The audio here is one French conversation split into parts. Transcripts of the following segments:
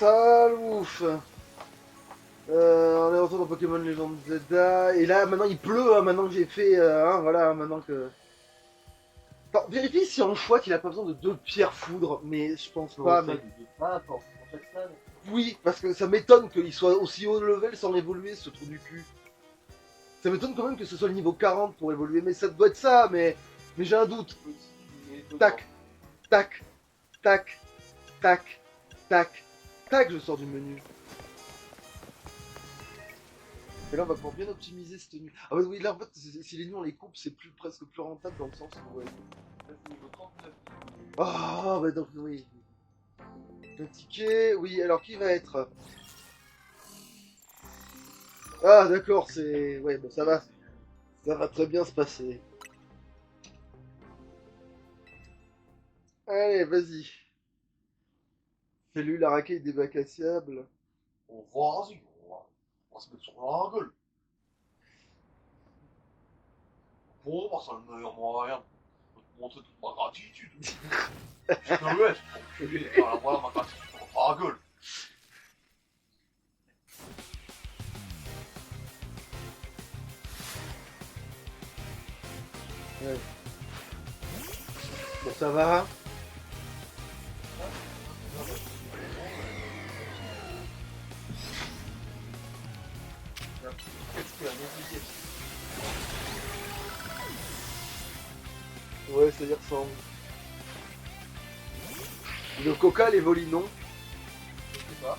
ouf. On est retour dans Pokémon Legend Zelda. Et là, maintenant il pleut, hein, maintenant que j'ai fait. Voilà, maintenant que. Attends, vérifie si en chouette il a pas besoin de 2 pierres foudre, mais je pense pas, mais. Ah, pour chaque stade. Oui, parce que ça m'étonne qu'il soit aussi haut level sans évoluer, ce trou du cul. Ça m'étonne quand même que ce soit le niveau 40 pour évoluer, mais ça doit être ça, mais j'ai un doute. Tac, tac, tac, tac, tac, tac, je sors du menu. Et là, on va pouvoir bien optimiser cette tenue. Ah bah oui, là, en fait, si les nuits on les coupe, c'est presque plus rentable dans le sens où... Ouais. Là, c'est niveau 39. Ah, bah donc, oui. Un ticket, oui, alors qui va être... Ah, d'accord, c'est... Ouais, bon, ça va. Ça va très bien se passer. Allez, vas-y. Fais-lui la raquette des bacs à sable. Oh, vas-y, on va se mettre sur la gueule. Pour moi, c'est le meilleur moyen de te montrer toute ma gratitude. Je te laisse, enculé. Voilà ma gratitude sur la gueule. Ouais. Bon, ça va. Qu'est-ce qu'il y a négligé? Ouais, ça y ressemble. Le coca, les volinons. Je sais pas.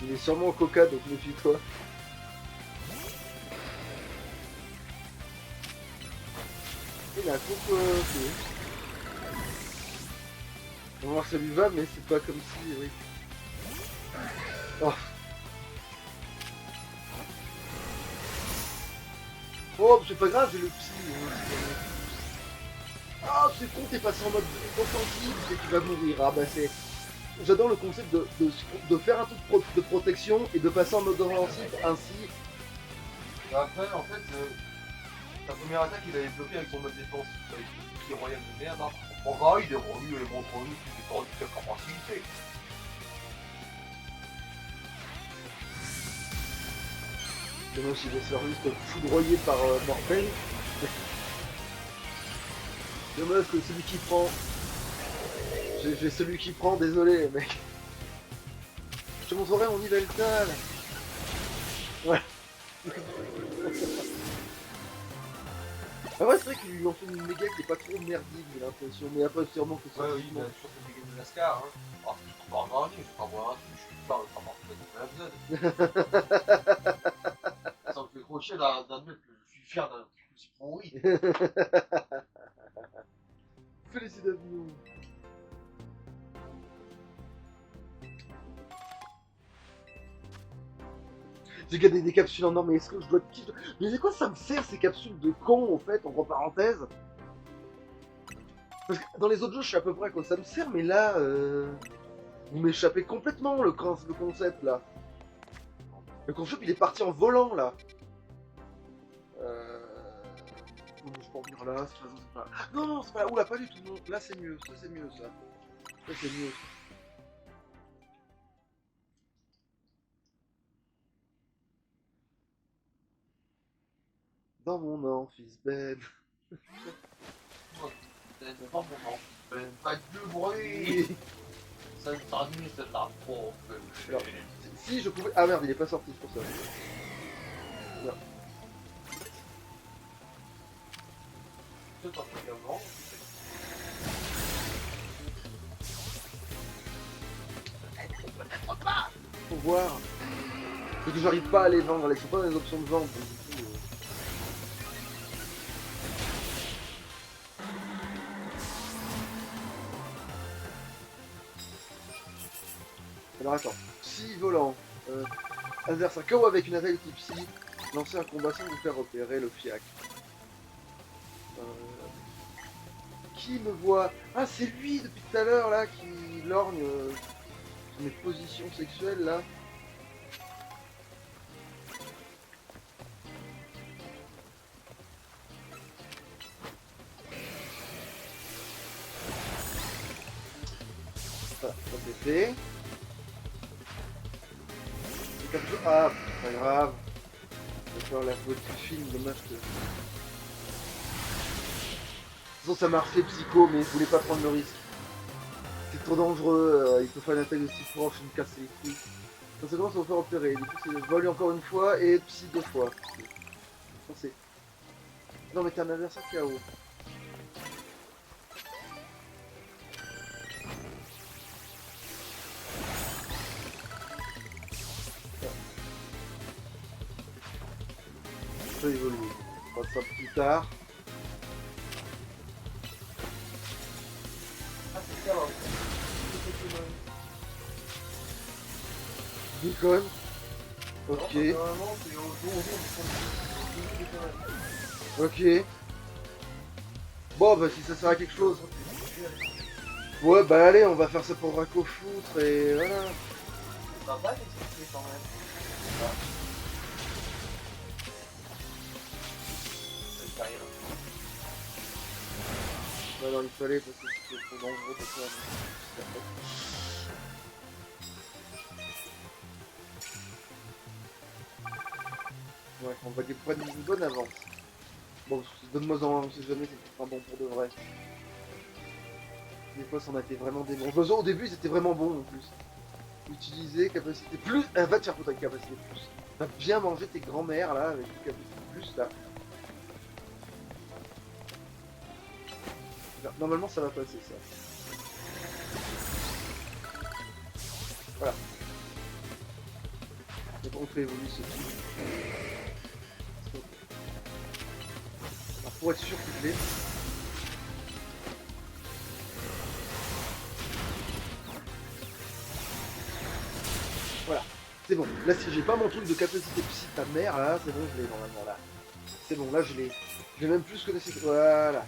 Il est sûrement au coca, donc méfie-toi. Il a un coupe... ok. On va voir si ça lui va, mais c'est pas comme si... Oui. Oh. Oh, c'est pas grave, j'ai le psy. Ah, c'est con, t'es passé en mode offensif et tu vas mourir. Ah bah c'est... J'adore le concept de faire un truc de protection et de passer en mode offensif ainsi. Après, en fait, sa première attaque, il avait bloqué avec son mode défense. Avec le pied royal de merde. Hein. Bon, bah, il est revenu et montre-nous qu'il est tordu de sa capacité. Dommage s'il va se faire juste foudroyer par Morpel. Dommage que celui qui prend... J'ai celui qui prend, désolé mec. Je te montrerai mon Yveltal. Ouais. Ah ouais, c'est vrai qu'ils lui ont fait une méga qui est pas trop merdique, j'ai l'impression. Mais après, sûrement que c'est... Ouais, oui, il a toujours fait des games de Lascar. Hein. Alors, je peux pas gagner, je peux pas voir un truc, je suis pas, ça marche pas de la Ça me fait trop chier d'admettre que je suis fier d'un truc aussi pourri. Félicitations. J'ai gardé des capsules en or, mais est-ce que je dois te kiffer? Mais c'est quoi ça me sert ces capsules de con en fait, entre parenthèses? Parce que dans les autres jeux, je sais à peu près à quoi ça me sert, mais là, vous m'échappez complètement le concept là. Le concept il est parti en volant là. Non, je peux en venir là, c'est pas... Non, non, c'est pas là. Oula, pas du tout, non. Là c'est mieux, ça c'est mieux ça. Ça c'est mieux. Dans mon nom, fils Ben. C'est pas mon nom. Pas de bruit. Ça me traduit, c'est de la pauvre. Alors, si je pouvais... Ah merde, il est pas sorti, c'est pour ça. Non. C'est un truc avant. Faut voir. Parce que j'arrive pas à les vendre, elles sont pas dans les options de vente. Donc, du coup, Alors attends, psy volant. Adverse un KO avec une attaque type psy. Lancer un combat sans vous faire repérer le fiac. Qui me voit? Ah, c'est lui depuis tout à l'heure là qui lorgne sur mes positions sexuelles là. fait. Ah, c'est pas grave. Je vais faire la faute du film, dommage que... De toute façon, ça marchait Psycho, mais je voulais pas prendre le risque. C'est trop dangereux, il peut faire une attaque de type proche, me casser les couilles. Ça commence à me faire opérer, du coup c'est vol encore une fois et psy 2 fois. C'est... Non mais t'es un adversaire KO. Ça évolue, on va ça plus tard. Ah, c'est ça, hein. Déconne. Ok. Normalement, c'est au jour, Ok. Bon bah si ça sert à quelque chose. Ouais bah allez, on va faire ça pour Raco foutre et voilà. C'est sympa d'expliquer quand même. C'est pas rien. Ouais, non, il fallait parce que c'était trop dangereux pour ça. Ouais, on va prendre une bonne avance. Bon, donne-moi en, on sait jamais, c'est pas bon pour de vrai. Des fois, ça en a été vraiment des bons. Au début, c'était vraiment bon en plus. Utiliser capacité plus. Va te faire foutre avec capacité plus. Va bien manger tes grands-mères là, avec capacité plus là. Normalement, ça va passer ça. Voilà. Donc, on fait évoluer ce truc. Alors, pour être sûr qu'il l'ait. Voilà, c'est bon. Là, si j'ai pas mon truc de capacité psy ta mère, là, c'est bon, je l'ai normalement là. C'est bon, là, je l'ai. Je l'ai même plus que nécessaire. Voilà.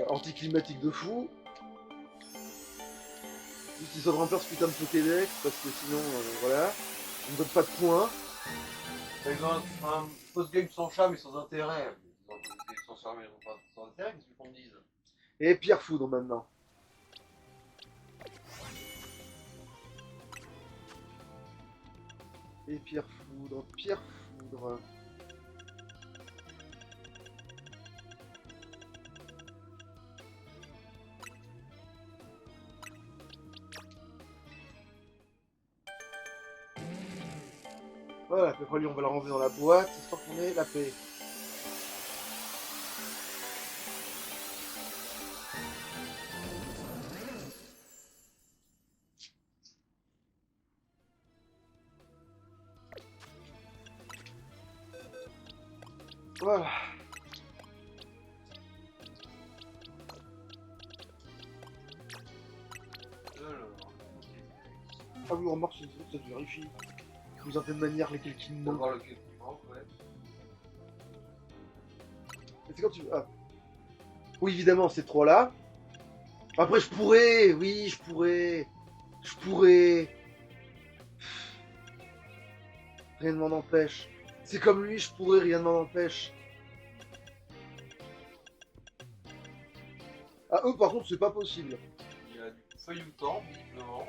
Anticlimatique de fou. Juste ils doivent remplir ce putain de Pokédex parce que sinon, voilà. On ne donne pas de points. Par exemple, un post-game sans charme et sans intérêt. Sans charme et sans intérêt, qu'est-ce qu'on dise? Et Pierre Foudre maintenant. Et Pierre Foudre, Pierre Foudre. Voilà, après lui on va la renvoyer dans la boîte, histoire qu'on ait la paix. Voilà. Ah oui, remarque, ça se vérifie. D'une certaine manière, lesquels qui On va manquent. voir lequel qui manque, ouais. Et c'est quand tu... Ah. Oui, évidemment, ces trois-là. Après, je pourrais, oui, je pourrais. Je pourrais. Rien ne m'en empêche. C'est comme lui, je pourrais, rien ne m'en empêche. Ah, eux, par contre, c'est pas possible. Il y a du feuillutant, visiblement.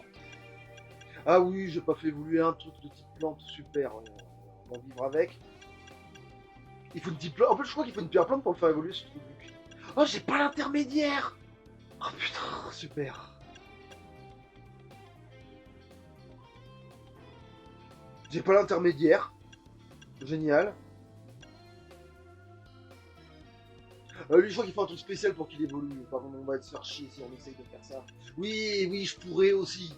Ah oui, j'ai pas fait évoluer un truc de type plante, super. On va vivre avec. Il faut une petite plante. En fait, je crois qu'il faut une pierre plante pour le faire évoluer ce truc. Oh, j'ai pas l'intermédiaire. Oh putain, super. J'ai pas l'intermédiaire. Génial. Lui, je crois qu'il faut un truc spécial pour qu'il évolue. Par contre, on va se faire chier si on essaye de faire ça. Oui, oui, je pourrais aussi.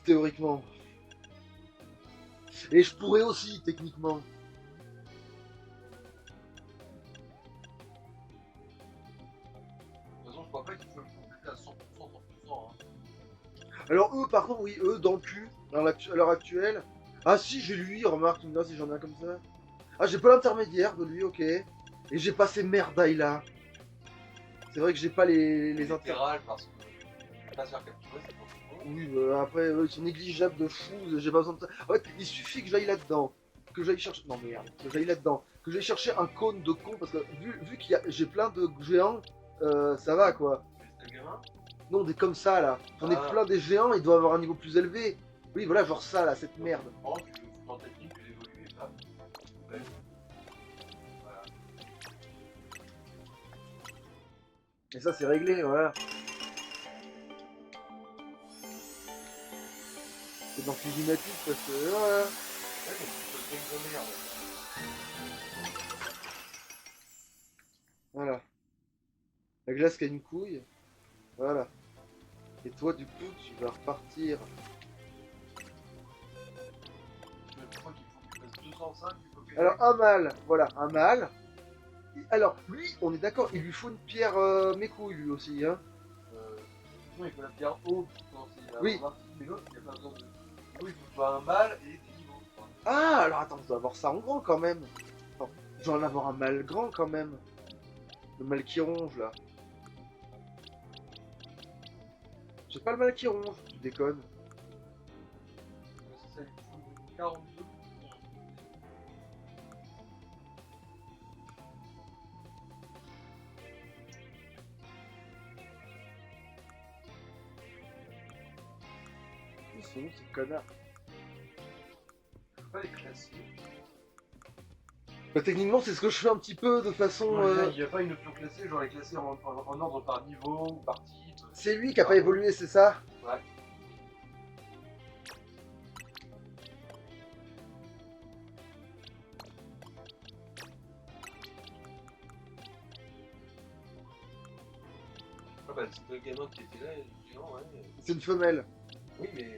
Théoriquement. Et je pourrais aussi, techniquement. De toute façon, je crois pas qu'il faut le compléter à 100%. Hein. Alors eux, par contre, oui, eux, dans le cul, à l'heure actuelle. Ah si, j'ai lui, remarque, tu me dis si j'en ai un comme ça. Ah, j'ai pas l'intermédiaire de lui, ok. Et j'ai pas ces merdailles là. C'est vrai que j'ai pas les Littéral, parce que je vais pas se faire capturer, c'est pas bon. Oui, après, ils sont négligeables de fou, j'ai pas besoin de ça. En fait, il suffit que j'aille là-dedans, que j'aille chercher. Non, merde, que j'aille là-dedans, que j'aille chercher un cône de con, parce que vu qu'il y a... j'ai plein de géants, ça va quoi. C'est le gamin. Non, des comme ça là. J'en ai Ah. plein des géants, ils doivent avoir un niveau plus élevé. Oui, voilà, genre ça là, cette merde. Oh, tu le fous dans ta technique, tu l'évolues et bam. Ouais. Voilà. Et ça, c'est réglé, voilà. C'est dans Fugimatic parce que. Voilà. Ouais, mais c'est le truc de merde. Voilà. La glace qui a une couille. Voilà. Et toi, du coup, tu vas repartir. Je crois qu'il faut qu'il fasse 205 du copier. Alors, un mâle. Voilà, un mâle. Alors, lui, on est d'accord, il lui faut une pierre mes couilles, lui aussi, hein. Sinon, il faut la pierre haute quand c'est la Oui. partie, mais l'autre, il y a pas besoin de. Oui, il faut que tu sois un mâle et des niveaux. Quoi. Ah, alors attends, je dois avoir ça en grand quand même. Attends, je dois en avoir un mâle grand quand même. Le mâle qui ronge, là. J'ai pas le mâle qui ronge, tu déconnes. C'est ça, il faut 42. Ils sont où, ces connards? Je peux pas les classer. Bah, techniquement, c'est ce que je fais un petit peu de façon. Il n'y a pas une option classée, genre les classer en ordre par niveau ou par type. C'est lui qui a pas évolué, c'est ça? Ouais. Ah bah, c'est le gamin qui était là, le géant, ouais. C'est une femelle. Oui, mais.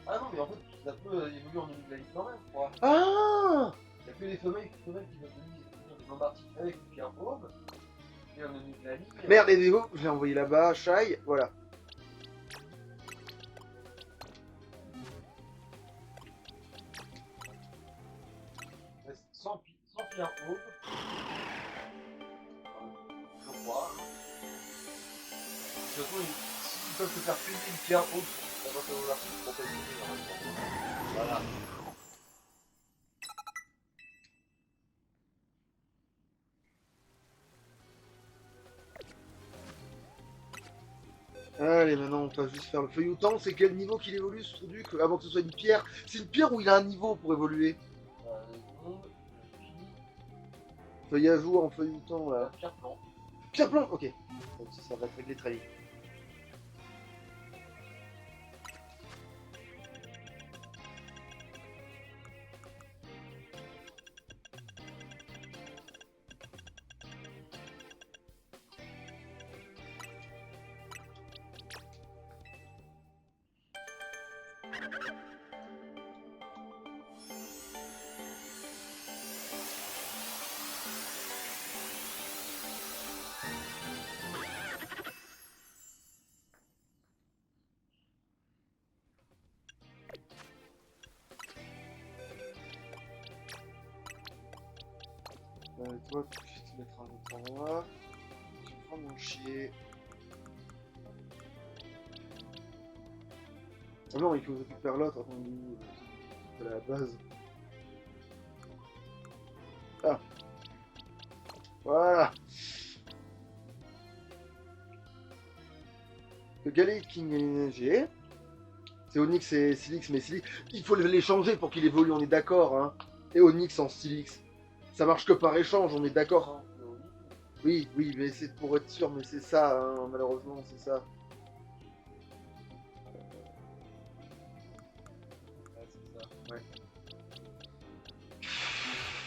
Ah non, mais en fait, ça peut évoluer en une ligne quand même, je crois. Ah! Il n'y a que les femelles qui vont devenir des bombardiers avec une pierre bombe. Et on a une ligne. Merde, les dégots, je l'ai envoyé là-bas, Shai, voilà. Sans pierre bombe. Je crois. Hein. De toute façon, s'ils peuvent te faire payer une pierre haute, ça va faire l'article pour pas évoluer normalement. Voilà. Allez, maintenant, on va juste faire le feuilleton. C'est quel niveau qu'il évolue, ce truc, avant que ce soit une pierre? C'est une pierre où il a un niveau pour évoluer. Monde, fini, Feuille à jour en feuilleton, là. pierre blanc. Pierre blanc, ok. Donc, ça va être réglé très vite. Toi, tu peux te mettre un autre endroit. Tu prends mon chier. Ah non, il faut que je récupère l'autre avant de la base. Ah. Voilà. Le Galate King énergé. C'est Onyx et Silix, mais Silix, il faut les changer pour qu'il évolue, on est d'accord, hein. Et Onyx en Silix. Ça marche que par échange, on est d'accord. Oui, oui, mais c'est pour être sûr, mais c'est ça, hein, malheureusement, c'est ça. Ouais, c'est ça. Ouais.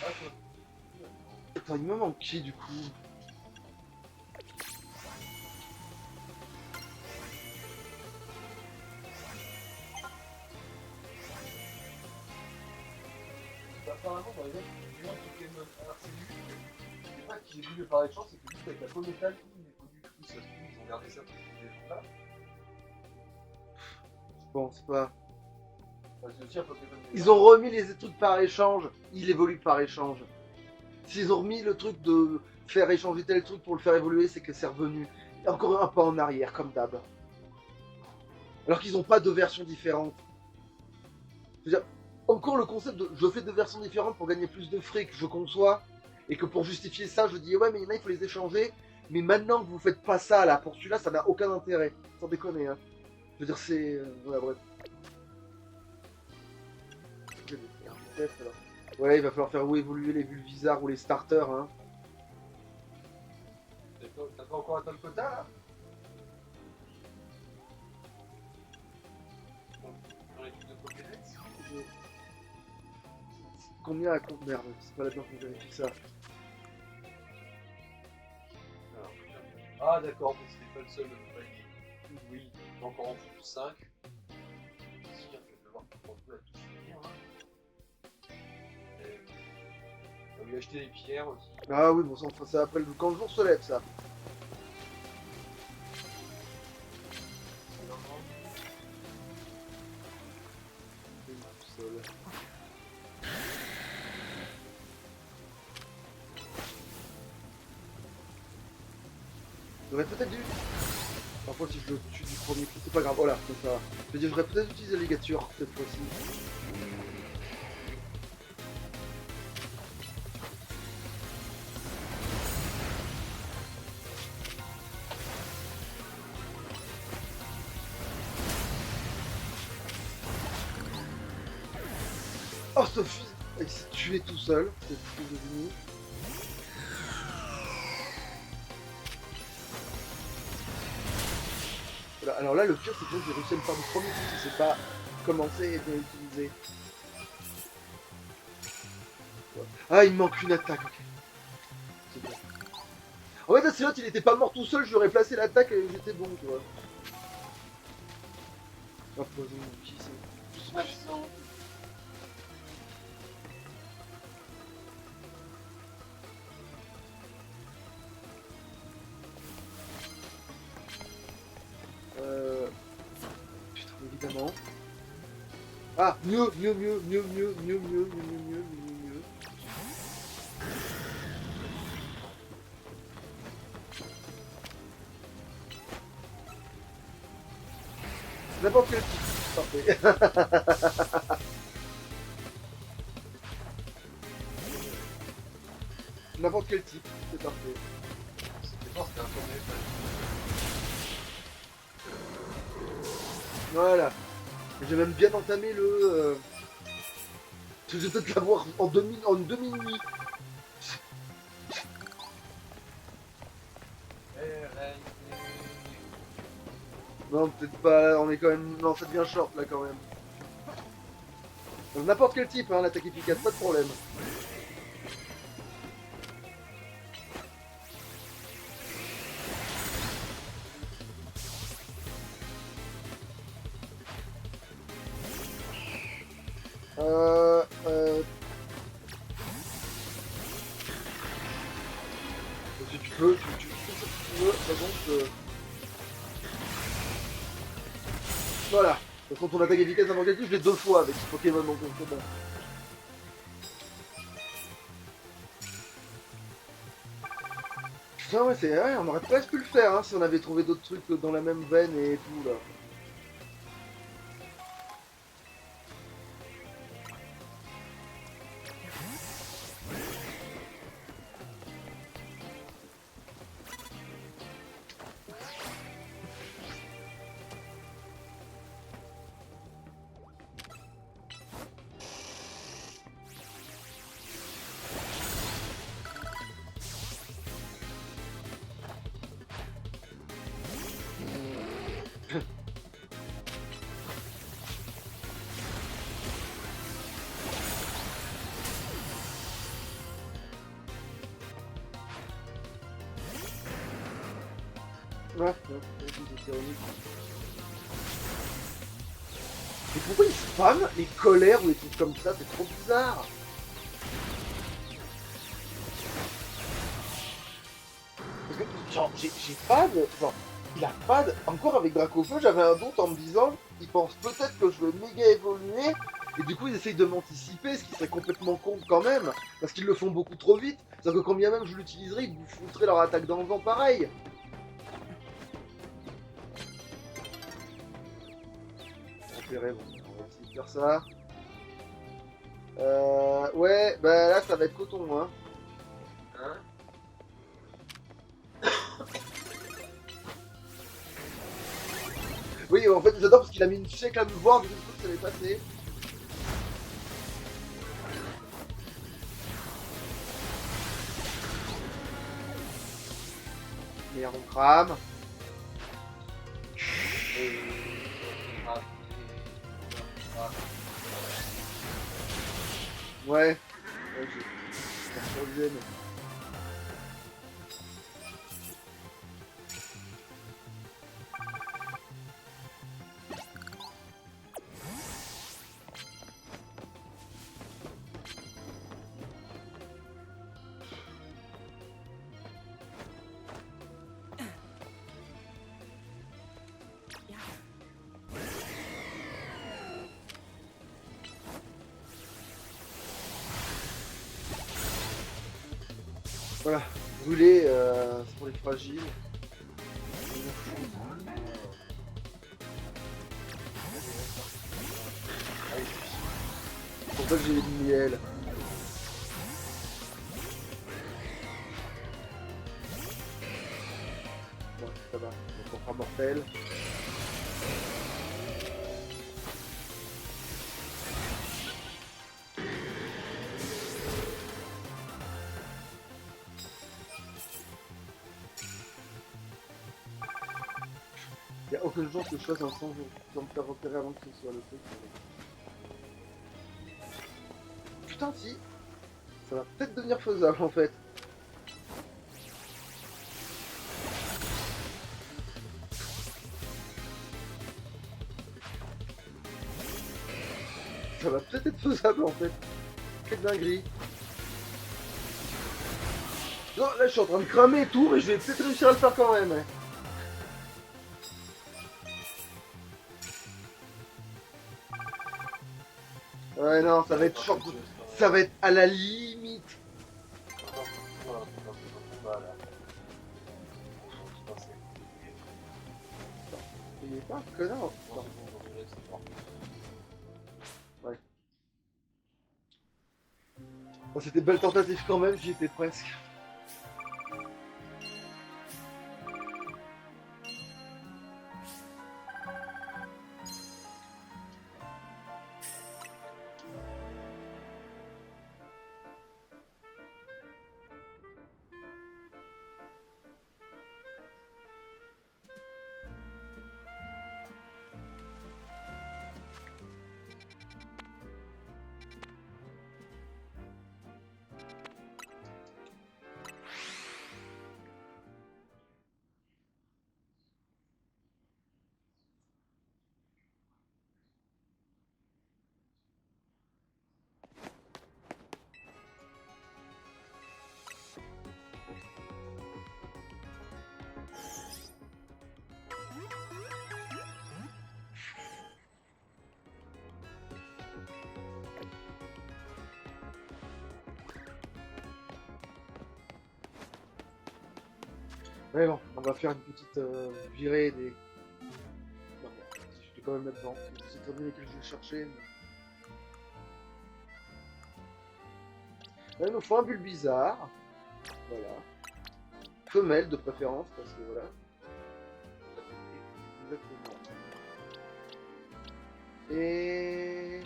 Ah, quoi. Attends, il me manque qui du coup? Apparemment, dans les autres, il y a un Pokémon. Alors, c'est lui. C'est pas qu'il évolue par échange, c'est que juste avec la peau métal, il évolue. Du coup, ça se trouve, ils ont gardé ça pour les gens là. Je pense pas. Enfin, c'est aussi un Pokémon. Ils ont remis les trucs par échange, il évolue par échange. S'ils ont remis le truc de faire échanger tel truc pour le faire évoluer, c'est que c'est revenu. Et encore un pas en arrière, comme d'hab. Alors qu'ils n'ont pas deux versions différentes. Je veux dire, encore le concept de je fais deux versions différentes pour gagner plus de fric, je conçois. Et que pour justifier ça, je dis ouais, mais il y en a, il faut les échanger. Mais maintenant que vous faites pas ça là, pour celui-là, ça n'a aucun intérêt. Sans déconner, hein. Je veux dire, c'est. Ouais, bref. Je vais faire un test, alors. Ouais, il va falloir faire évoluer les Bulvisards ou les starters, hein. T'as pas encore atteint le quota là? Dans les trucs de Pokédex? Combien à compte merde, c'est pas la peine qu'on vérifie ça. Alors, ah d'accord, mais c'était pas le seul de me panier. Oui, encore en plus 5. Si, je vais devoir tout à tout finir. Hein. On va lui acheter des pierres aussi. Ah oui, bon, ça, on fera ça après quand le jour se lève, ça. J'aurais peut-être dû. Parfois, si je le tue du premier coup, c'est pas grave. Voilà, comme ça. Je veux dire, j'aurais peut-être utilisé la ligature cette fois-ci. Oh, ce fils, il s'est tué tout seul. C'est fou de venir. Voilà. Alors là, le pire, c'est que j'ai réussi à le faire du premier coup. Si c'est pas commencé et bien utilisé. Ah, il me manque une attaque. Ok. C'est bon. En fait, si l'autre il était pas mort tout seul, je lui aurais placé l'attaque et j'étais bon, tu vois. Ah, poison, qui c'est? Putain, évidemment. Ah, mieux. N'importe quel type. Parfait. N'importe quel type, c'est parfait. C'était fort, c'était un tournée. Voilà. J'ai même bien entamé le... Je vais peut-être l'avoir en demi-nuit. Non, peut-être pas, on est quand même... Non, ça devient short, là, quand même. Donc, n'importe quel type, hein, l'attaque efficace, pas de problème. Si tu peux, tu fais ce que tu veux, par contre... Voilà. De toute façon, ton attaque efficace avant quelque chose, je l'ai 2 fois avec ce Pokémon, donc c'est bon. Putain, ouais, c'est vrai, on aurait presque pu le faire, hein, si on avait trouvé d'autres trucs dans la même veine et tout, là. Ouais, c'est ironique. Mais pourquoi ils spamment les colères ou les trucs comme ça? C'est trop bizarre. Parce que, genre, j'ai pas de... Genre, il a pas de... Encore avec Dracofeu, j'avais un doute en me disant, ils pensent peut-être que je vais méga évoluer, et du coup ils essayent de m'anticiper, ce qui serait complètement con quand même, parce qu'ils le font beaucoup trop vite. C'est-à-dire que quand bien même je l'utiliserais, ils vous foutraient leur attaque dans le vent pareil. verrez, bon, on va essayer de faire ça. Ouais, bah là ça va être coton, hein. Hein? Oui, en fait, j'adore parce qu'il a mis une chèque à me voir, du coup, ça l'est passé. Merde, on crame. Ouais. Ouais, j'ai survisé, mais... Voilà, brûler, c'est pour les fragiles. C'est pour ça que j'ai mis miel. Bon, ça va, on fera mortel. Il n'y a aucune chance que je fasse un 100 jours sans me faire repérer avant que ce soit le truc. Putain, si! Ça va peut-être devenir faisable en fait. Ça va peut-être être faisable en fait. Quelle dinguerie. Non, là je suis en train de cramer et tout, mais je vais peut-être réussir à le faire quand même. Hein. Ouais, non, ça va être short. Ça va être à la limite. Il est pas un connard. Non. Ouais. Bon, c'était belle tentative quand même, j'y étais presque. Ouais, bon, on va faire une petite virée des. Non, je vais quand même là-dedans. C'est très bien lesquels je vais chercher. Mais... Là, il nous faut un Bulbizarre. Voilà. Femelle de préférence, parce que voilà. Exactement. Et.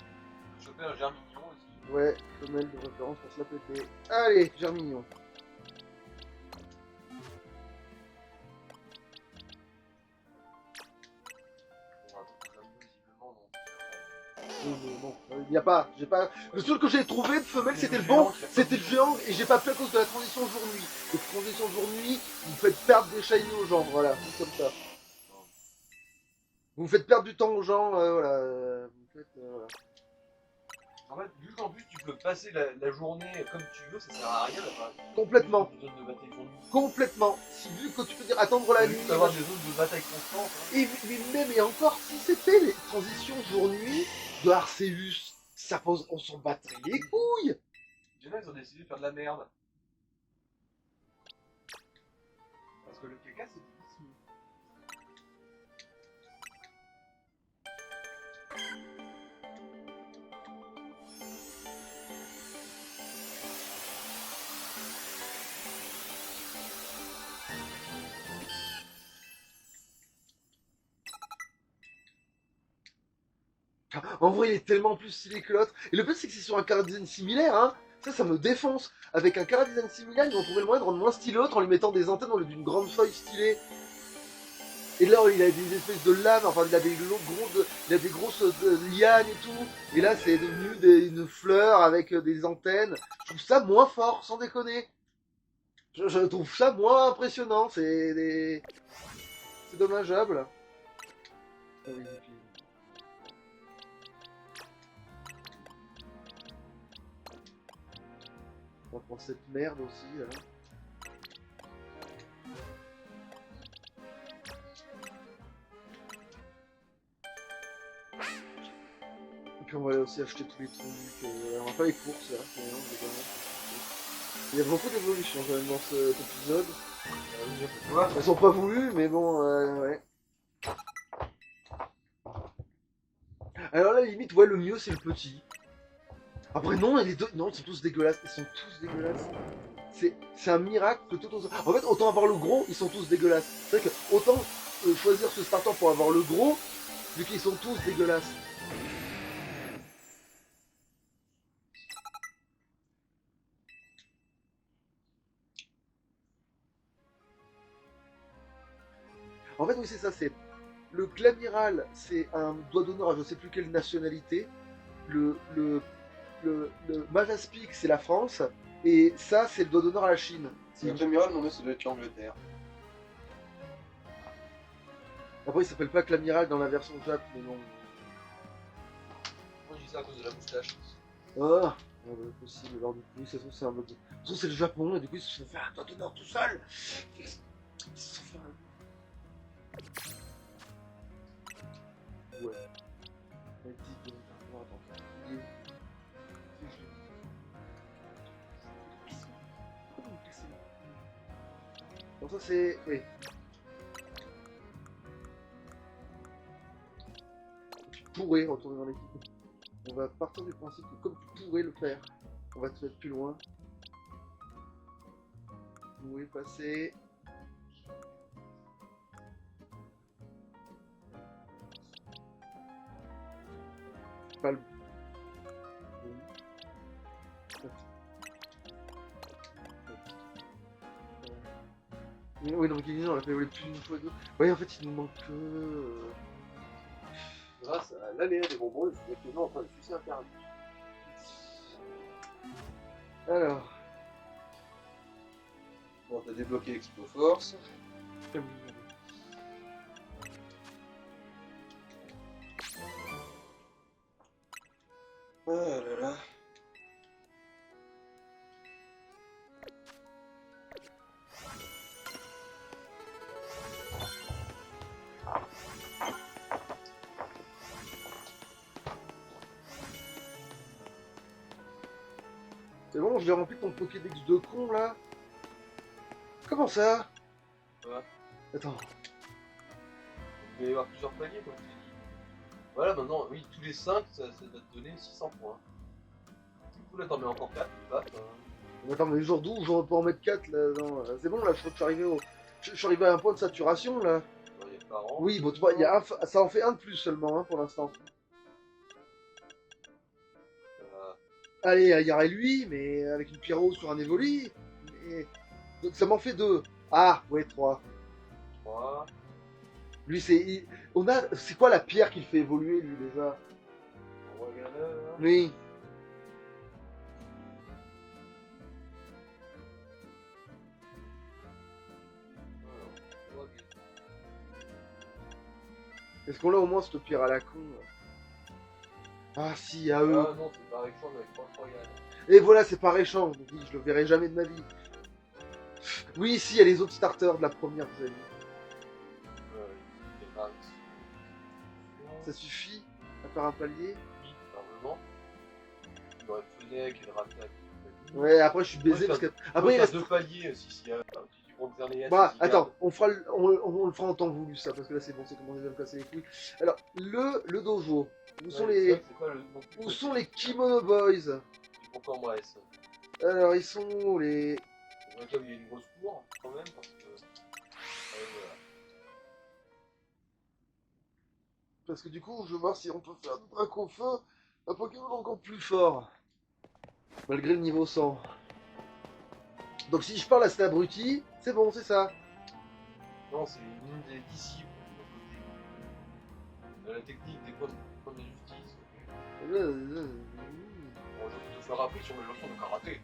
Choper un germignon aussi. Ouais, femelle de préférence pour se la péter. Allez, Germignon. Oui, mais bon, il n'y a pas, j'ai pas. Le seul que j'ai trouvé de femelle, c'était le bon, c'était le géant, et j'ai pas pu à cause de la transition jour-nuit. La transition jour-nuit, vous faites perdre des shiny aux gens, voilà, c'est comme ça. Vous faites perdre du temps aux gens, voilà. Vous faites, voilà. En fait, vu qu'en plus tu peux passer la journée comme tu veux, ça sert à rien d'avoir Complètement. une zone de bataille journée. Complètement. Si vu que tu peux dire attendre la nuit. Juste avoir des zones de bataille constantes. Hein. Et même et encore, si c'était les transitions jour-nuit de Arceus, ça pose, on s'en battrait les couilles. Il y en a, ils ont décidé de faire de la merde. Parce que le caca, c'est difficile. En vrai, il est tellement plus stylé que l'autre. Et le pire, c'est que c'est sur un chara design similaire, hein. Ça me défonce. Avec un chara design similaire, ils vont trouver le moyen de rendre moins stylé l'autre en lui mettant des antennes au lieu d'une grande feuille stylée. Et là, il a des espèces de lames, enfin, il a des grosses lianes et tout. Et là, c'est devenu une fleur avec des antennes. Je trouve ça moins fort, sans déconner. Je trouve ça moins impressionnant. C'est dommageable. Ah oui, et puis- On va prendre cette merde aussi, là. Et puis on va aller aussi acheter tous les trucs. On va faire les courses, là. Il y a beaucoup d'évolutions quand même dans cet épisode. Oui, tu vois. Elles sont pas voulues, mais bon, ouais. Alors là, limite, ouais, le mieux, c'est le petit. Après, non, les deux, non, ils sont tous dégueulasses. Ils sont tous dégueulasses. C'est un miracle que tout autant... En fait, autant avoir le gros, ils sont tous dégueulasses. C'est vrai que autant choisir ce starter pour avoir le gros, vu qu'ils sont tous dégueulasses. En fait, oui, c'est ça, c'est... Le Glamiral, c'est un doigt d'honneur à je sais plus quelle nationalité. Le Majaspic, c'est la France. Et ça, c'est le doigt d'honneur à la Chine. C'est l'amiral, non mais ça doit être l'Angleterre. Après, il s'appelle pas Glamiral dans la version Jap, mais bon... Moi je dis ça à cause de la moustache. Ah, possible, alors du coup, ça se trouve, c'est un mode... De toute façon, c'est le Japon, et du coup, ils se sont fait un doigt d'honneur tout seul. Ils se sont fait un... Ouais. Elle dit que... Non, attends. Il est... Comment me casser là? Donc ça, c'est... Oui. Tu pourrais retourner dans l'équipe. On va partir du principe que comme tu pourrais le faire, on va te mettre plus loin. Vous passer. Pas le... Oui, non, mais on l'a fait voler plus d'une fois. Ouais, en fait, il nous manque que... Grâce à l'aléa des bonbons, je suis actuellement en train de sucer un carré. Alors... Bon, t'as débloqué l'Expo Force. Ah là là. C'est bon, je l'ai rempli ton Pokédex de con, là? Comment ça? Ouais. Attends. Il va y avoir plusieurs paliers, comme je t'ai dit. Voilà, maintenant, oui, tous les 5, ça va te donner 600 points. Du coup, là, t'en mets encore 4, paf. Attends, mais jour 12, j'en peux en mettre 4, là. Non, c'est bon, là, je crois que je suis arrivé au... Je suis arrivé à un point de saturation, là. Il y a par an. Oui, bon, tu vois, il y a ça en fait un de plus seulement, hein, pour l'instant. Allez, il y aurait lui, mais avec une Pyro sur un Evoli. Mais... Donc ça m'en fait 2. Ah, ouais, 3. 3. Lui, c'est... On a... C'est quoi la pierre qu'il fait évoluer, lui, déjà? On va regarder là. Oui. Est-ce qu'on l'a au moins, cette pierre à la con, là? Ah, si, à eux. Ah non, c'est par échange avec Prince Royal. Et voilà, c'est par échange. Donc oui, je le verrai jamais de ma vie. Oui, si, il y a les autres starters de la première, vous avez vu. Il y a Maris. Ça suffit à faire un palier. Oui, normalement. Il aurait Fennec et le Rattac. Ouais, après je suis baisé parce que... Après il reste... 2 paliers si il y a du gros Xerneas. Bah, attends, on le fera en temps voulu, ça, parce que là c'est bon, c'est commencé à me casser les couilles. Alors, le dojo, où sont les... Où sont les Kimono Boys? Encore moi, S. Alors, ils sont où, les... On voit qu'il y a une grosse cour, quand même, parce que... Parce que du coup, je veux voir si on peut faire du drac au feu un Pokémon encore plus fort. Malgré le niveau 100. Donc si je parle à cet abruti, c'est bon, c'est ça. Non, c'est une des disciples de la technique des points de justice. Bon, je vais te faire appris sur mes leçons de karaté.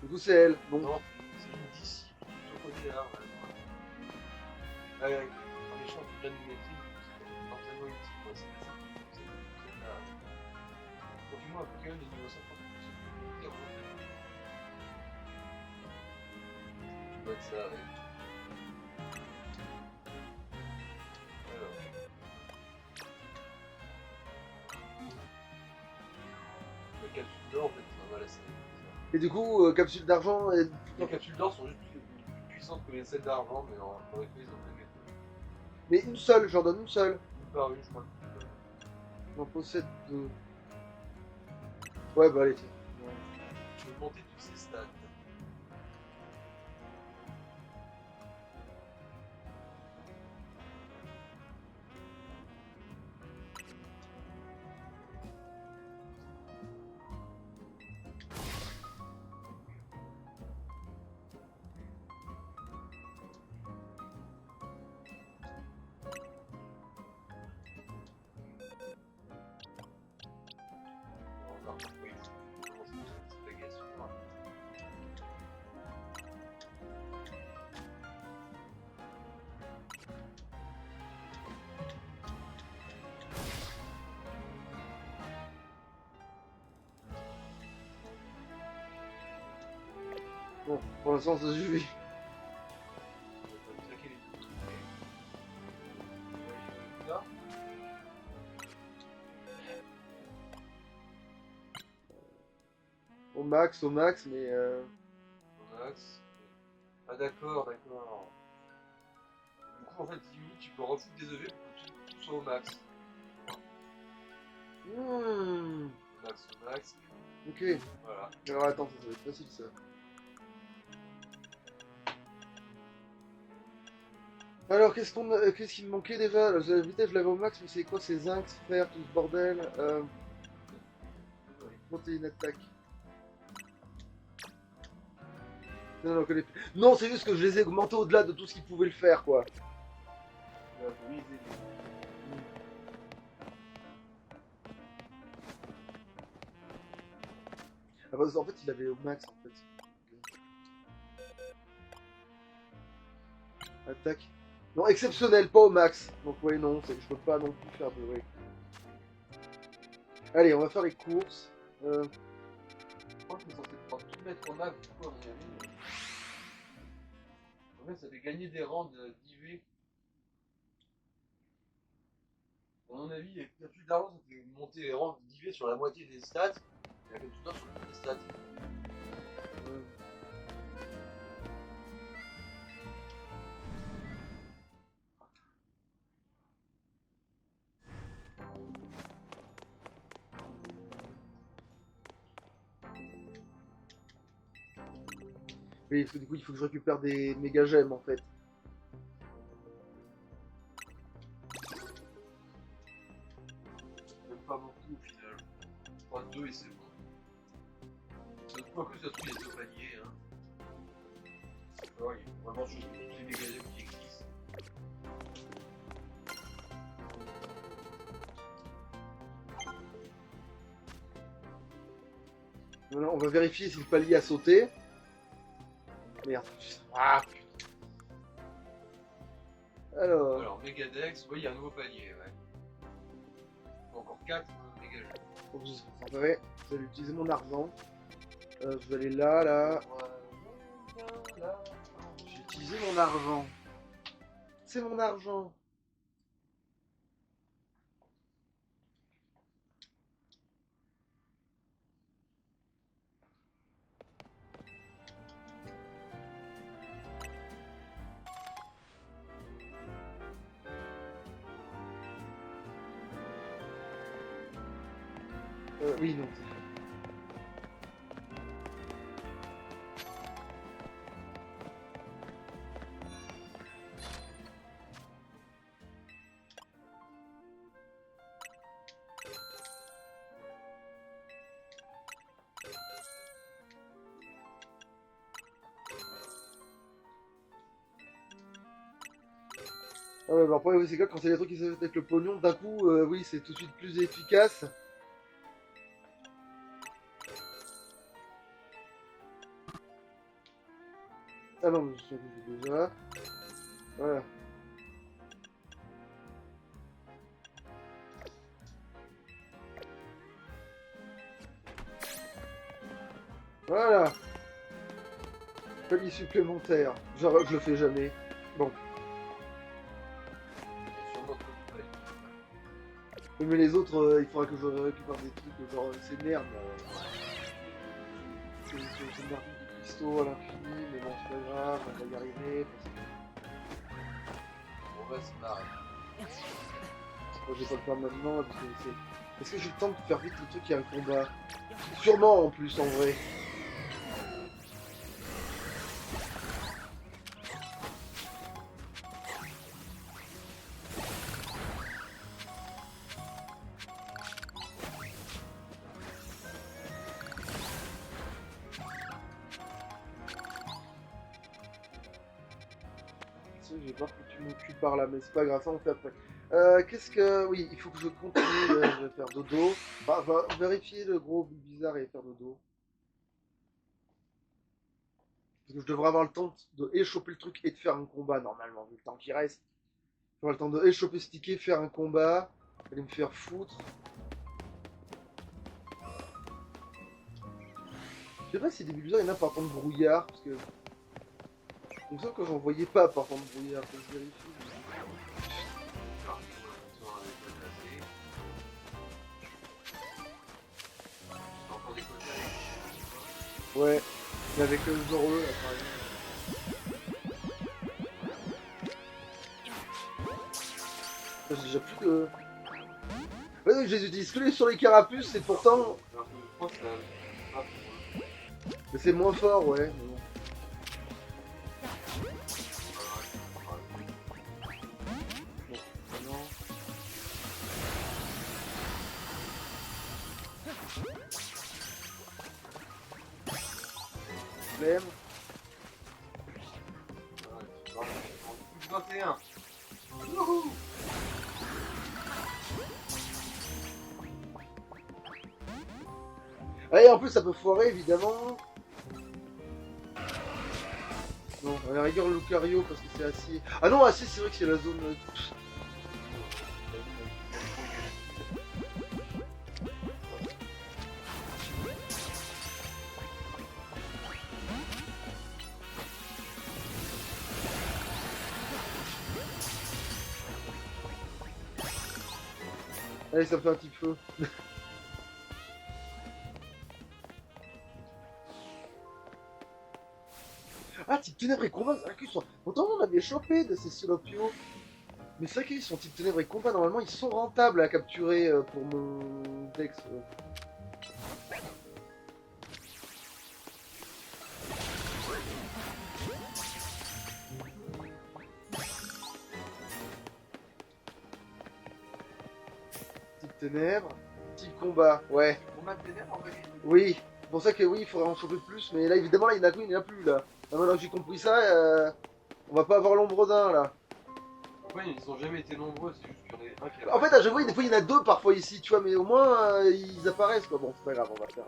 Du coup, c'est elle. Bon. Non, c'est une disciple de ce côté-là. Ouais, un méchant qui vient de maîtrise, c'est l'entraînement ultime. Ouais, c'est ça. Donc, du moins, un Pokémon de niveau 50, c'est zéro. Ça doit être ça, ouais. Alors. La capsule d'or, en fait, ça va la scène. Et du coup, capsule d'argent. Les capsules d'or sont juste plus puissantes que les sets d'argent, mais en réalité, ils ont fait Mais une seule, j'en donne une seule. une par une, je crois. J'en possède deux. Ouais, bah allez, tiens. Je vais monter tous ces stats. Encore, oui, c'est la guess. Bon, pour l'instant, ça suffit. On va traquer les deux. Là, Au max, mais. max. Ah d'accord, d'accord. Du coup, en fait, limite, tu peux refouler des EV pour que tout soit au max. Max au max. Ok. Voilà. Alors attends, ça va être facile ça. Alors qu'est-ce qui me manquait déjà? La vitesse je l'avais au max, mais c'est quoi ces zinc, sphères, tout ce bordel? Protéine attaque. Non, non, non, c'est juste que je les ai augmentés au-delà de tout ce qu'ils pouvaient le faire, quoi. Là, oui, c'est Ah, parce qu'en fait, il avait au max, en fait. Attaque. Non, exceptionnel, pas au max. Donc, ouais, non, je peux pas non plus faire de. Ouais. Allez, on va faire les courses. Je crois que c'est censé pouvoir tout mettre au max, du coup, à mon avis. En fait, ça fait gagner des rangs d'IV. À mon avis, il y a plus d'argent, ça fait monter les rangs d'IV sur la moitié des stats. Et la capsule d'or sur toutes les stats. Oui, parce que du coup, il faut que je récupère des méga gemmes, en fait. Même pas beaucoup au final. Je crois 2 et c'est bon. Quoique ça se trouve, il y a 2 paniers. Hein. Alors, il faut vraiment juste toutes les mégagemmes qui existent. Voilà, on va vérifier si le palier a sauté. Merde. Ah, putain. Alors, Megadex, oui, il y a un nouveau panier, ouais. Encore 4 mégagemmes. Faut que je vais utiliser mon argent. Je vais aller là, là. Là. J'ai utilisé mon argent. C'est mon argent. Oui, non. Ah ouais, bah après, oui, c'est clair, quand c'est des trucs qui s'achètent avec le pognon, d'un coup, oui, c'est tout de suite plus efficace. Ah non, mais je sais déjà. Voilà. Voilà. Palier supplémentaire. Genre, je le fais jamais. Bon. Sur notre feuille. Oui, mais les autres, il faudra que je récupère des trucs, genre, c'est merde. C'est merde de cristaux à l'infini, mais bon, c'est pas grave, on va y arriver. On va se barrer. Moi, je vais pas le faire maintenant, parce que c'est... Est-ce que j'ai le temps de faire vite le truc, il y a un combat? Sûrement, en plus, en vrai. J'ai peur que tu m'occupes par là, mais c'est pas grave, ça on fait après. Qu'est-ce que... Oui, il faut que je continue de faire dodo. Enfin, va vérifier le gros bizarre et faire dodo. Parce que je devrais avoir le temps de échoper le truc et de faire un combat, normalement, vu le temps qui reste. J'aurai le temps de échoper ce ticket, faire un combat, aller me faire foutre. Je sais pas si des bizarres, il y en a par contre brouillard, parce que... Il me semble que j'en voyais pas par contre brouillard, faut que je vérifie. Alors, on va avec le glacé. C'est encore des côtés avec. Ouais, mais avec le Zorro là par exemple. J'ai déjà plus de... Ouais, donc je les utilise que sur les carapuces et pourtant... Alors que je crois que c'est pas pour eux. Mais c'est moins fort, ouais. Mais bon. Bon, non. Flemme. Plus 21. Youhou! Allez, en plus ça peut foirer évidemment. Non, à la rigueur Lucario parce que c'est acier. Ah non, acier c'est vrai que c'est la zone... Allez, ça me fait un petit feu. Ah, type ténèbres et combat, c'est vrai qu'ils sont... Autant on avait chopé de ces Sylopio. Mais c'est vrai qu'ils sont type ténèbres et combat, normalement ils sont rentables à capturer pour mon Dex. Type ténèbres, type combat, ouais. On a des nerfs en vrai. Oui, c'est pour ça que oui, il faudrait en choper plus, mais là évidemment là il n'y en a plus là. Là, maintenant que j'ai compris ça, on va pas avoir l'ombre d'un là. Ouais, ils ont jamais été nombreux, c'est juste qu'il y en a un qui a. En fait, à chaque fois, des fois il y en a deux parfois ici, tu vois, mais au moins ils apparaissent quoi. Bon, c'est pas grave, on va faire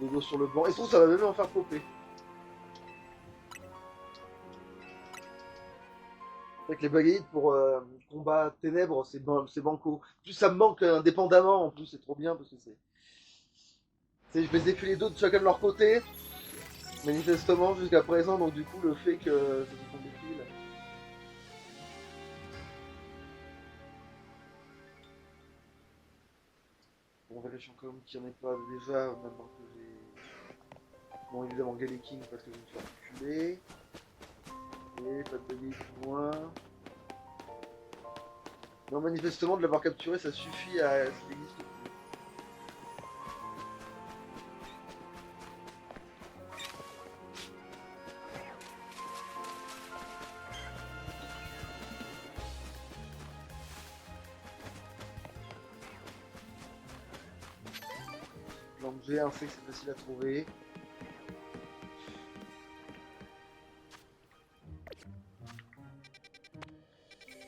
dodo sur le banc. Et je trouve que ça va même en faire popper. Avec les baguettes pour combat ténèbres, c'est banco. En plus, ça me manque indépendamment, en plus, c'est trop bien parce que c'est. Je les ai fait les deux de chacun de leur côté, manifestement jusqu'à présent, donc du coup, le fait que ça se tombe des fils. Bon, on vérifie quand même qu'il n'y en ait pas déjà, maintenant que j'ai. Bon, évidemment, Galeking parce que je me suis reculé. Et pas de baguette plus loin. Non, manifestement, de l'avoir capturé, ça suffit à ce qu'il existe plus. Donc G, on sait que c'est facile à trouver.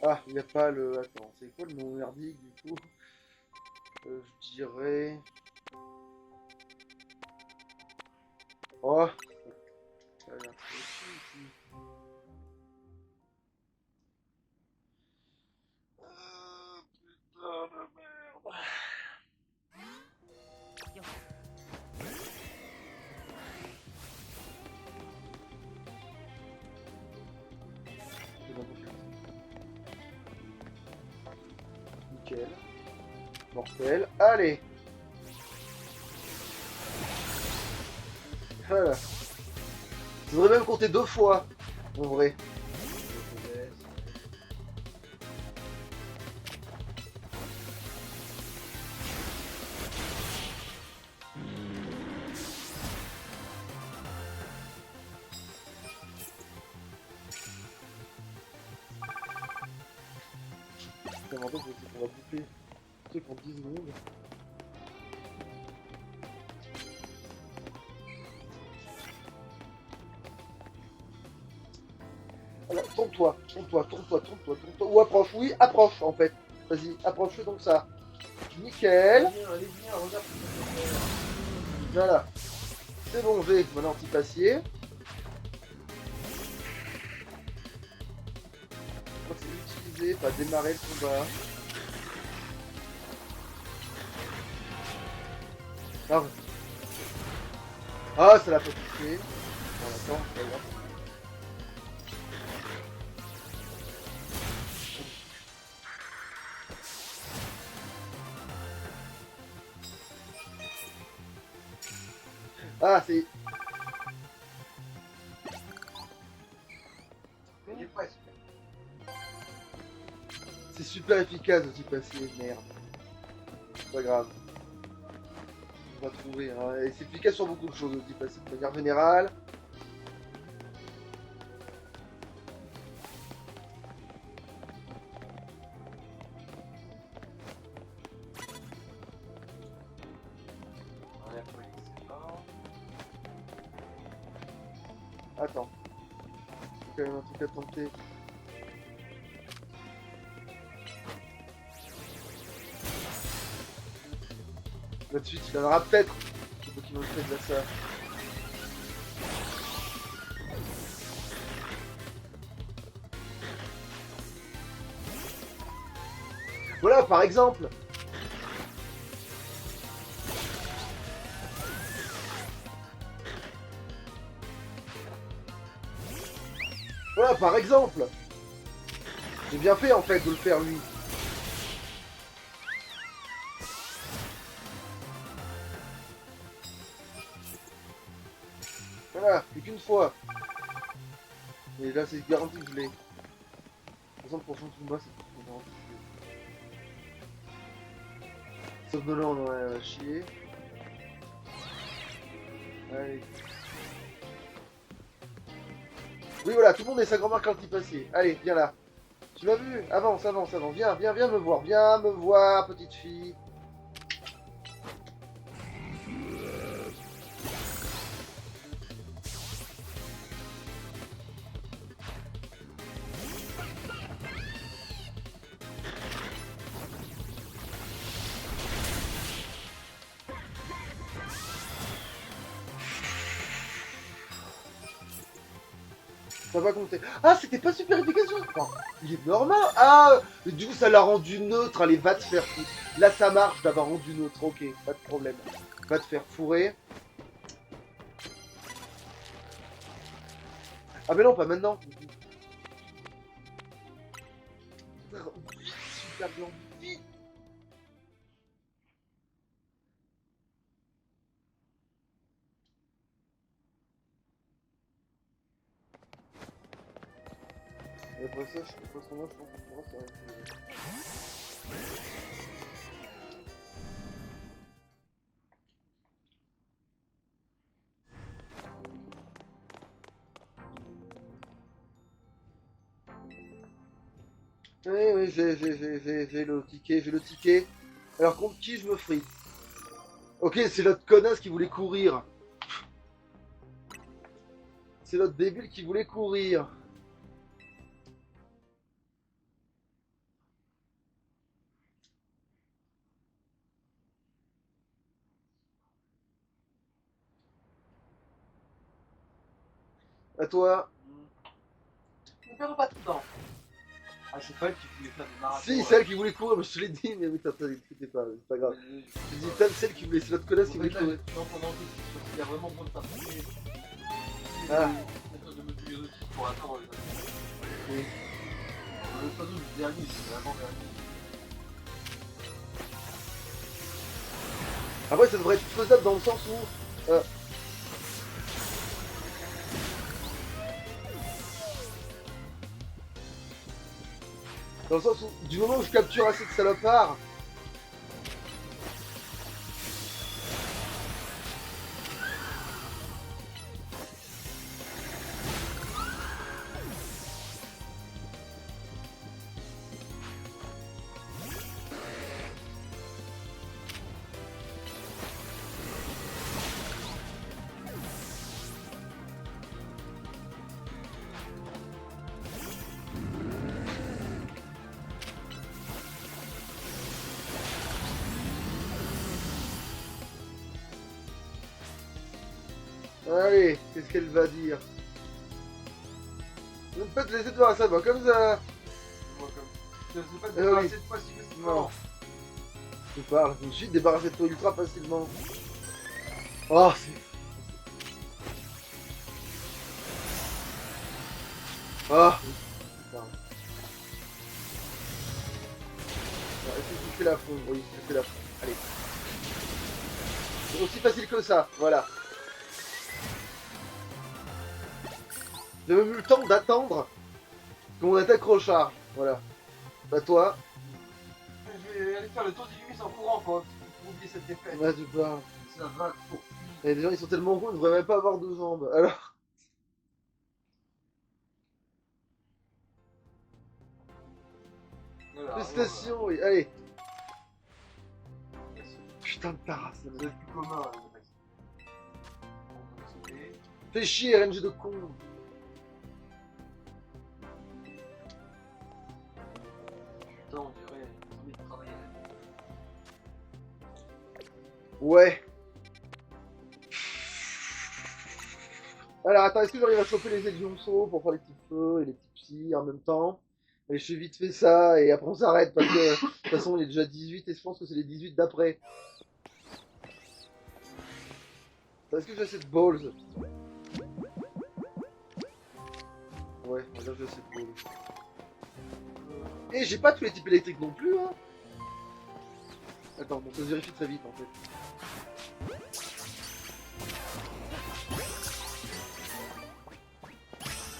Ah, il n'y a pas le... Attends, c'est quoi le nom merdique du coup? Je dirais... Oh, ça a l'air trop chiant, ici. Putain de merde. C'est n'importe quoi. Nickel. Mortel. Allez. Voilà. Je voudrais même compter 2 fois, en vrai. C'est en fait, on va bouffer le truc en 10 secondes. Alors, tourne-toi, tourne-toi, tourne-toi, tourne-toi, tourne-toi. Ou approche, oui, approche en fait. Vas-y, approche donc ça. Nickel. Allez, viens, regarde ce que je peux faire. Voilà. C'est bon, V. Maintenant, anti-passier. Je crois que c'est utiliser, pas démarrer le combat. Ah, ah ça l'a pas touché. Bon, attends, c'est pas grave. Ah, c'est... Il est presque. C'est super efficace anti-passier, merde. C'est pas grave. On va trouver, hein. Et c'est efficace sur beaucoup de choses anti-passier de manière générale. Ouais, faut laisser pas. Attends. C'est quand même un truc à tenter. Là de suite, il en aura peut-être. Il faut qu'il me fait de ça. Voilà, par exemple. Voilà, par exemple. J'ai bien fait en fait de le faire lui. Voilà, plus qu'une fois. Et là, c'est garanti que je l'ai. De toute façon, le prochain combat, c'est garanti que je l'ai. Sauf que là, on aurait chier. Allez. Oui, voilà, tout le monde est sa grand-mère quand il passait. Allez, viens là. Tu m'as vu? Avance, avance, avance. Viens, viens, viens me voir. Viens me voir, petite fille. Ça va compter. Ah, c'était pas super efficace. Enfin, il est normal. Ah, mais du coup, ça l'a rendu neutre. Allez, va te faire foutre. Là, ça marche d'avoir rendu neutre. Ok, pas de problème. Va te faire fourrer. Ah, mais non, pas maintenant. Super bien. Vite. Et après ça, je sais pas ce moment, je pense que moi, ça va être... Oui, oui, j'ai le ticket, j'ai le ticket. Alors, contre qui je me frite? Ok, c'est l'autre connasse qui voulait courir. C'est l'autre débile qui voulait courir. À toi. Ne perds pas tout le temps. Ah, c'est pas elle qui voulait faire des marathons. Si, c'est elle qui voulait courir, mais je te l'ai dit, mais oui, t'écoutais pas, c'est pas grave. Je dis, celle qui voulait, c'est l'autre connasse qui voulait courir. Tu l'entends en plus, parce qu'il y a vraiment besoin de participer. Ah. De mesurer le truc pour atteindre les autres. Oui. Le panneau du dernier, c'est vraiment dernier. Après, ça devrait être faisable dans le sens où. Dans le sens où, du moment où je capture assez de salopards. Allez, qu'est-ce qu'elle va dire? Je ne peux pas te laisser devant ça, comme ça. Moi, comme. Je sais pas te Ah oui. débarrasser de toi si facilement. Non. Je parle, je me suis débarrassé de toi ultra facilement. Oh, c'est. Ah. Putain. Est-ce que tu fais la fond? Oui, je fais la fond. Allez. C'est aussi facile que ça, voilà. J'ai même eu le temps d'attendre que mon attaque recharge. Voilà. Bah toi. Je vais aller faire le tour du en courant pour oublier cette défaite. Ouais, tu parles. Ça va pour. Et les gens ils sont tellement gros, ils ne devraient même pas avoir deux jambes. Alors. Voilà, Félicitations, oui. Allez. Putain de ta race, Ça là. doit être plus commun, les mecs. On va sauter. Fais chier, RNG de con. Putain, on dirait une envie de travailler. Ouais. Alors attends, est-ce que j'arrive à choper les Elionceaux pour faire les petits feux et les petits psys en même temps? Et je fais vite fait ça et après on s'arrête parce que de toute façon il est déjà 18 et je pense que c'est les 18 d'après. Est-ce que j'ai assez de balls? Ouais, on va dire que j'ai assez de balls. Et j'ai pas tous les types électriques non plus, hein. Attends, bon, ça se vérifie très vite en fait.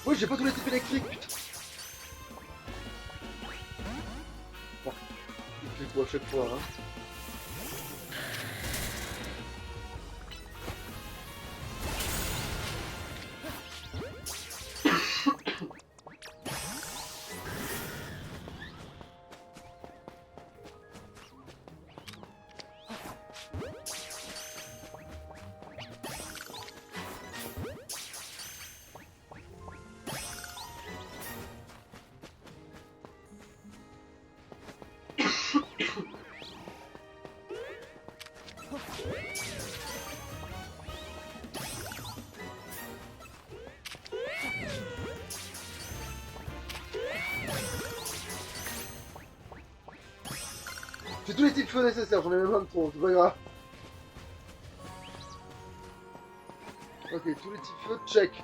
Oui, j'ai pas tous les types électriques, putain. Bon, je fais quoi à chaque fois, hein. J'ai tous les types feux nécessaires, j'en ai même 23, c'est pas grave. Ok, tous les types feux, check.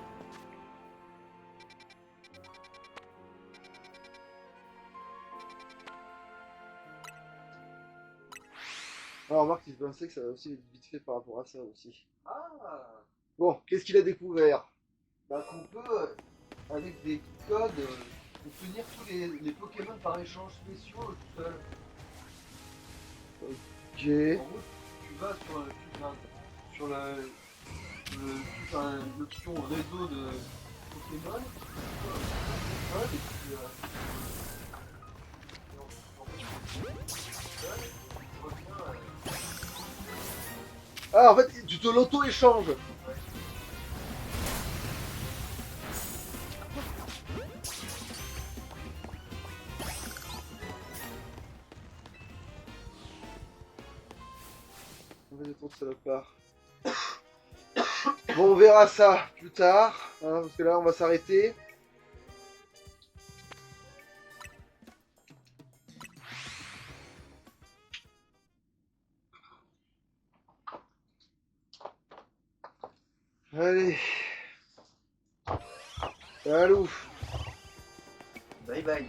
Alors remarque, si je pensais que ça va aussi être vite fait par rapport à ça aussi. Ah, Bon, qu'est-ce qu'il a découvert? bah qu'on peut, avec des codes, obtenir tous les Pokémon par échange spéciaux tout seul. Ok. En gros, tu vas sur l'option réseau de Pokémon. Et puis, tu reviens, Ah, en fait, tu te l'auto-échanges. On va détendre salopard. Bon, on verra ça plus tard. Hein, parce que là, on va s'arrêter. Allez. Allô. Bye bye.